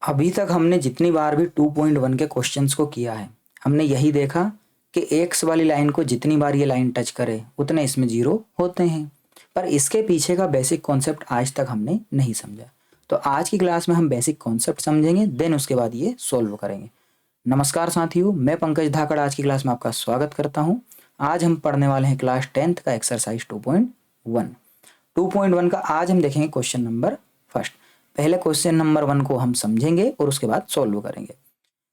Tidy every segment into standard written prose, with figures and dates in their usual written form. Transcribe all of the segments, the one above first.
अभी तक हमने जितनी बार भी 2.1 के क्वेश्चंस को किया है, हमने यही देखा कि एक्स वाली लाइन को जितनी बार ये लाइन टच करे उतने इसमें जीरो होते हैं। पर इसके पीछे का बेसिक कॉन्सेप्ट आज तक हमने नहीं समझा। तो आज की क्लास में हम बेसिक कॉन्सेप्ट समझेंगे, देन उसके बाद ये सोल्व करेंगे। नमस्कार साथियों, मैं पंकज धाकड़ आज की क्लास में आपका स्वागत करता हूँ। आज हम पढ़ने वाले हैं क्लास 10th का एक्सरसाइज 2.1। 2.1 का आज हम देखेंगे क्वेश्चन नंबर फर्स्ट। पहले क्वेश्चन नंबर 1 को हम समझेंगे और उसके बाद सोल्व करेंगे।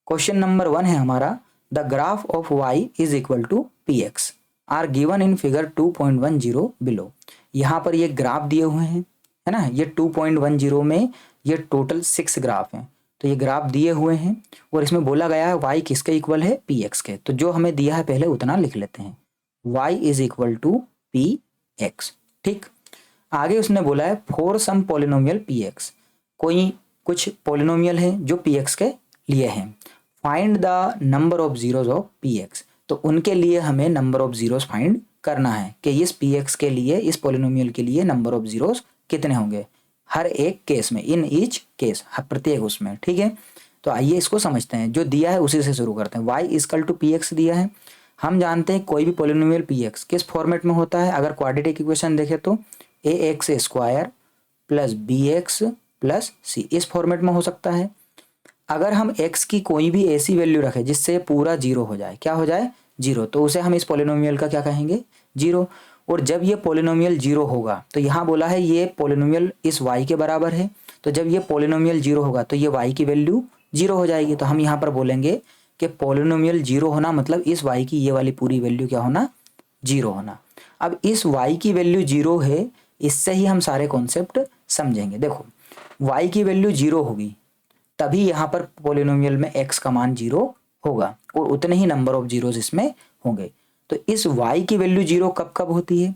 क्वेश्चन नंबर 1 है हमारा, the graph of y is equal to P x are given in figure 2.10 below. यहाँ पर ये ग्राफ दिए हुए हैं, है ना। ये 2.10 में ये टोटल 6 ग्राफ हैं। तो ये ग्राफ दिए हुए हैं और इसमें बोला गया है y किसके इक्वल है, पी एक्स के। तो जो हमें दिया है पहले उतना लिख लेते हैं, y is equal to P x. ठीक, आगे उसने बोला है for some polynomial P x, कोई कुछ पोलिनोमियल है जो पी एक्स के लिए हैं। Find the number of zeros of P x, तो उनके लिए हमें नंबर ऑफ जीरोज फाइंड करना है कि इस पी एक्स के लिए, इस पोलिनोमियल के लिए नंबर ऑफ जीरोज कितने होंगे हर एक केस में, इन ईच केस, प्रत्येक उसमें। ठीक है, तो आइए इसको समझते हैं। जो दिया है उसी से शुरू करते हैं। y equal to P X दिया है। हम जानते हैं कोई भी पोलिनोमियल पी एक्स किस फॉर्मेट में होता है। अगर क्वाड्रेटिक इक्वेशन देखें तो A X square plus B X plus C, इस फॉर्मेट में हो सकता है। अगर हम x की कोई भी ऐसी वैल्यू रखें जिससे पूरा जीरो हो जाए, क्या हो जाए, जीरो, तो उसे हम इस पोलिनोमियल का क्या कहेंगे, जीरो। और जब ये पोलिनोमियल जीरो होगा, तो यहाँ बोला है ये पोलिनोमियल इस y के बराबर है, तो जब ये पोलिनोमियल जीरो होगा तो ये y की वैल्यू जीरो हो जाएगी। तो हम यहाँ पर बोलेंगे कि पोलिनोमियल जीरो होना मतलब इस y की ये वाली पूरी वैल्यू क्या होना, जीरो होना। अब इस y की वैल्यू जीरो है, इससे ही हम सारे कॉन्सेप्ट समझेंगे। देखो, y की वैल्यू जीरो होगी तभी यहाँ पर पोलिनोमियल में x का मान जीरो होगा और उतने ही नंबर ऑफ जीरोज इसमें होंगे। तो इस y की वैल्यू जीरो कब कब होती है,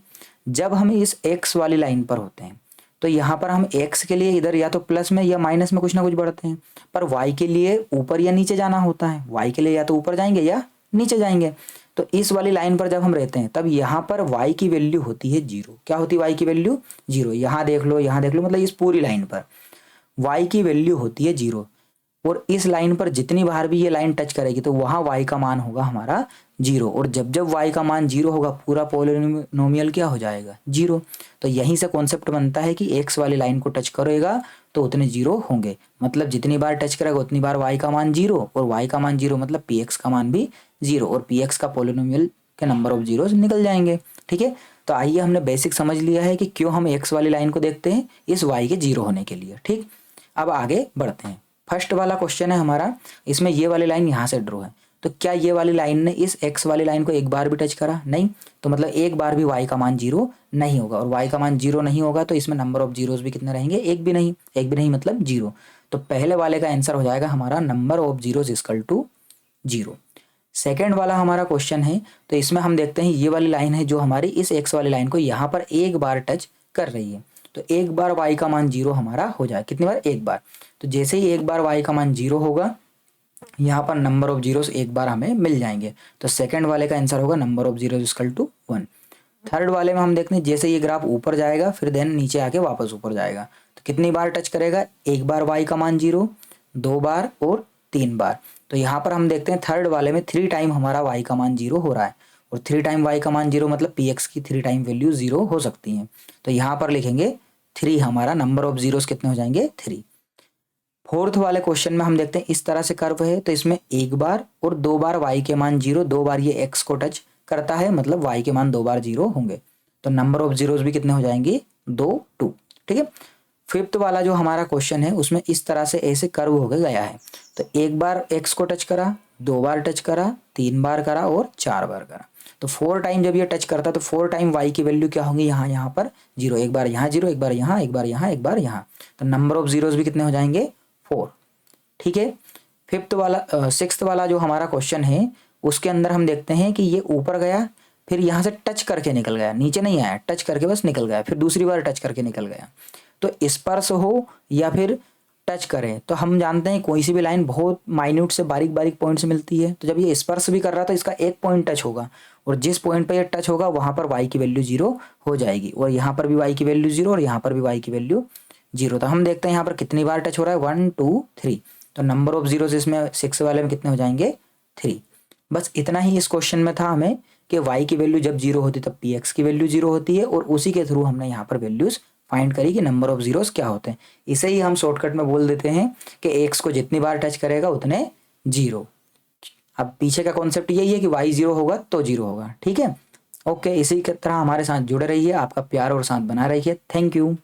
जब हम इस x वाली लाइन पर होते हैं। तो यहाँ पर हम x के लिए इधर या तो प्लस में या माइनस में कुछ ना कुछ बढ़ते हैं, पर y के लिए ऊपर या नीचे जाना होता है। y के लिए या तो ऊपर जाएंगे या नीचे जाएंगे। तो इस वाली लाइन पर जब हम रहते हैं तब यहाँ पर y की वैल्यू होती है जीरो। क्या होती है y की वैल्यू, जीरो। यहाँ देख लो, यहाँ देख लो, मतलब इस पूरी लाइन पर y की वैल्यू होती है जीरो। और इस लाइन पर जितनी बार भी ये लाइन टच करेगी तो वहाँ y का मान होगा हमारा जीरो। और जब जब y का मान जीरो होगा पूरा पोलिनोमियल क्या हो जाएगा, जीरो। तो यहीं से कॉन्सेप्ट बनता है कि x वाली लाइन को टच करेगा तो उतने जीरो होंगे, मतलब जितनी बार टच करेगा उतनी बार y का मान जीरो, और y का मान जीरो मतलब पी एक्स का मान भी जीरो, और पी एक्स का पोलिनोमियल के नंबर ऑफ जीरोस निकल जाएंगे। ठीक है, तो आइए हमने बेसिक समझ लिया है कि क्यों हम x वाली लाइन को देखते हैं, इस y के जीरो होने के लिए। ठीक, अब आगे बढ़ते हैं। फर्स्ट वाला क्वेश्चन है हमारा, इसमें ये वाली लाइन यहाँ से ड्रॉ है। तो क्या ये वाली लाइन ने इस x वाली लाइन को एक बार भी टच करा, नहीं। तो मतलब एक बार भी y का मान जीरो नहीं होगा, और y का मान जीरो नहीं होगा तो इसमें नंबर ऑफ जीरोस भी कितने रहेंगे, एक भी नहीं। एक भी नहीं मतलब जीरो। तो पहले वाले का आंसर हो जाएगा हमारा number of zeros equal to zero. Second वाला हमारा क्वेश्चन है, तो इसमें हम देखते हैं ये वाली लाइन है जो हमारी इस x वाली लाइन को यहाँ पर एक बार टच कर रही है। तो एक बार y का मान जीरो हमारा हो जाए, कितनी बार, एक बार। तो जैसे ही एक बार y का मान जीरो होगा, यहाँ पर नंबर ऑफ जीरोस एक बार हमें मिल जाएंगे। तो सेकंड वाले का आंसर होगा number of zeros equal to 1। Third वाले में हम देखते हैं जैसे ये ग्राफ ऊपर जाएगा फिर देन नीचे आके वापस ऊपर जाएगा, तो कितनी बार टच करेगा, एक बार y का मान जीरो, दो बार और तीन बार। तो यहाँ पर हम देखते हैं थर्ड वाले में 3 टाइम हमारा y का मान जीरो हो रहा है, और 3 टाइम y का मान जीरो मतलब पी एक्स की 3 टाइम वैल्यू जीरो हो सकती है। तो यहाँ पर लिखेंगे 3, हमारा नंबर ऑफ जीरोस कितने हो जाएंगे, 3। फोर्थ वाले क्वेश्चन में हम देखते हैं इस तरह से कर्व है, तो इसमें एक बार और दो बार y के मान जीरो, दो बार ये x को टच करता है मतलब y के मान दो बार जीरो होंगे। तो नंबर ऑफ जीरोस भी कितने हो जाएंगे, 2, 2। ठीक है, फिफ्थ वाला जो हमारा क्वेश्चन है उसमें इस तरह से ऐसे कर्व हो गया है। तो एक बार x को टच करा, दो बार टच करा, तीन बार करा और 4 बार करा। तो 4 टाइम जब ये टच करता तो 4 टाइम y की वैल्यू क्या होंगी, यहाँ पर जीरो, एक बार यहाँ जीरो, एक बार यहाँ, एक बार यहाँ, एक बार यहाँ। तो नंबर ऑफ जीरोस भी कितने हो जाएंगे, 4। ठीक है, सिक्स्थ वाला जो हमारा क्वेश्चन है उसके अंदर हम देखते हैं कि ये ऊपर गया फिर यहाँ से टच करके निकल गया, नीचे नहीं आया, टच करके बस निकल गया, फिर दूसरी बार टच करके निकल गया। तो स्पर्श हो या फिर टच करें, तो हम जानते हैं कोई सी भी लाइन बहुत माइन्यूट से बारीक बारीक पॉइंट से मिलती है। तो जब ये स्पर्श भी कर रहा है तो इसका एक पॉइंट टच होगा, और जिस पॉइंट पर ये टच होगा वहाँ पर y की वैल्यू जीरो हो जाएगी, और यहाँ पर भी y की वैल्यू जीरो और यहाँ पर भी y की वैल्यू जीरो। तो हम देखते हैं यहाँ पर कितनी बार टच हो रहा है, 1, 2, 3। तो नंबर ऑफ जीरोस इसमें 6 वाले में कितने हो जाएंगे 3। बस इतना ही इस क्वेश्चन में था हमें कि y की वैल्यू जब जीरो होती है तब px की वैल्यू जीरो होती है, और उसी के थ्रू हमने यहाँ पर वैल्यूज फाइंड करी कि नंबर ऑफ जीरोस क्या होते हैं। इसे ही हम शॉर्टकट में बोल देते हैं कि x को जितनी बार टच करेगा उतने जीरो। अब पीछे का कॉन्सेप्ट यही है कि y जीरो होगा तो जीरो होगा। ठीक है, ओके, इसी की तरह हमारे साथ जुड़े रहिए, आपका प्यार और साथ बना रहिए। Thank you.